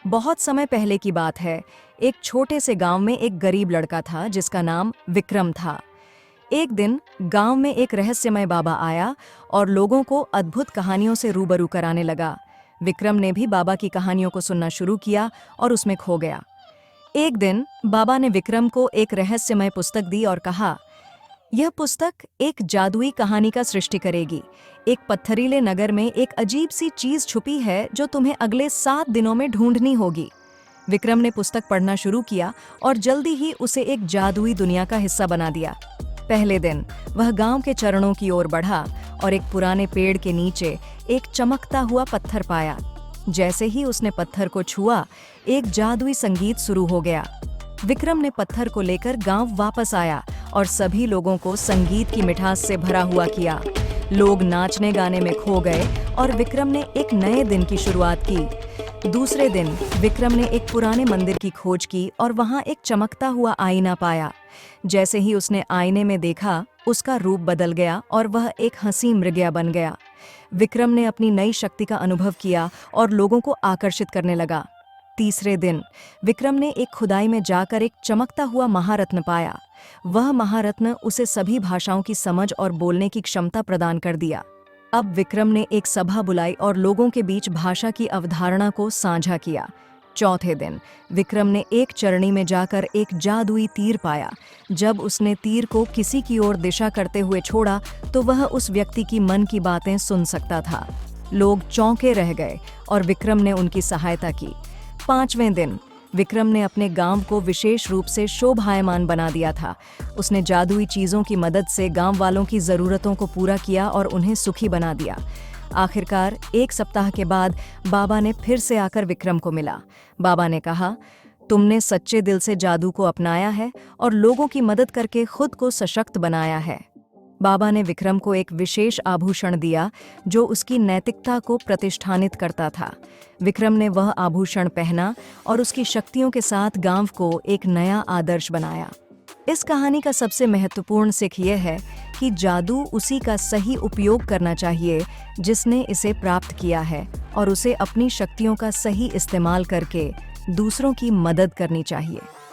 बहुत समय पहले की बात है। एक छोटे से गांव में एक गरीब लड़का था जिसका नाम विक्रम था। एक दिन गांव में एक रहस्यमय बाबा आया और लोगों को अद्भुत कहानियों से रूबरू कराने लगा। विक्रम ने भी बाबा की कहानियों को सुनना शुरू किया और उसमें खो गया। एक दिन बाबा ने विक्रम को एक रहस्यमय पुस्तक दी और कहा, यह पुस्तक एक जादुई कहानी का सृष्टि करेगी। एक पत्थरीले नगर में एक अजीब सी चीज छुपी है जो तुम्हें अगले 7 दिनों में ढूंढनी होगी। विक्रम ने पुस्तक पढ़ना शुरू किया और जल्दी ही उसे एक जादुई दुनिया का हिस्सा बना दिया। पहले दिन वह गांव के चरणों की ओर बढ़ा और एक पुराने पेड़ के नीचे एक चमकता हुआ पत्थर पाया। जैसे ही उसने पत्थर को छुआ, एक जादुई संगीत शुरू हो गया। विक्रम ने पत्थर को लेकर गांव वापस आया और सभी लोगों को संगीत की मिठास से भरा हुआ किया। लोग नाचने गाने में खो गए और विक्रम ने एक नए दिन की शुरुआत की। दूसरे दिन विक्रम ने एक पुराने मंदिर की खोज की और वहां एक चमकता हुआ आईना पाया। जैसे ही उसने आईने में देखा, उसका रूप बदल गया और वह एक हंसी मृगया बन गया। विक्रम ने अपनी नई शक्ति का अनुभव किया और लोगों को आकर्षित करने लगा। तीसरे दिन विक्रम ने एक खुदाई में जाकर एक चमकता हुआ महारत्न पाया। वह महारत्न उसे सभी भाषाओं की समझ और बोलने की क्षमता प्रदान कर दिया। अब विक्रम ने एक सभा बुलाई और लोगों के बीच भाषा की अवधारणा को साझा किया। चौथे दिन विक्रम ने एक चरणी में जाकर एक जादुई तीर पाया। जब उसने तीर को किसी की ओर दिशा करते हुए छोड़ा तो वह उस व्यक्ति की मन की बातें सुन सकता था। लोग चौंके रह गए और विक्रम ने उनकी सहायता की। पांचवें दिन विक्रम ने अपने गांव को विशेष रूप से शोभायमान बना दिया था। उसने जादुई चीजों की मदद से गांव वालों की जरूरतों को पूरा किया और उन्हें सुखी बना दिया। आखिरकार एक सप्ताह के बाद बाबा ने फिर से आकर विक्रम को मिला। बाबा ने कहा, तुमने सच्चे दिल से जादू को अपनाया है और लोगों की मदद करके खुद को सशक्त बनाया है। बाबा ने विक्रम को एक विशेष आभूषण दिया जो उसकी नैतिकता को प्रतिष्ठानित करता था। विक्रम ने वह आभूषण पहना और उसकी शक्तियों के साथ गांव को एक नया आदर्श बनाया। इस कहानी का सबसे महत्वपूर्ण सीख यह है कि जादू उसी का सही उपयोग करना चाहिए जिसने इसे प्राप्त किया है, और उसे अपनी शक्तियों का सही इस्तेमाल करके दूसरों की मदद करनी चाहिए।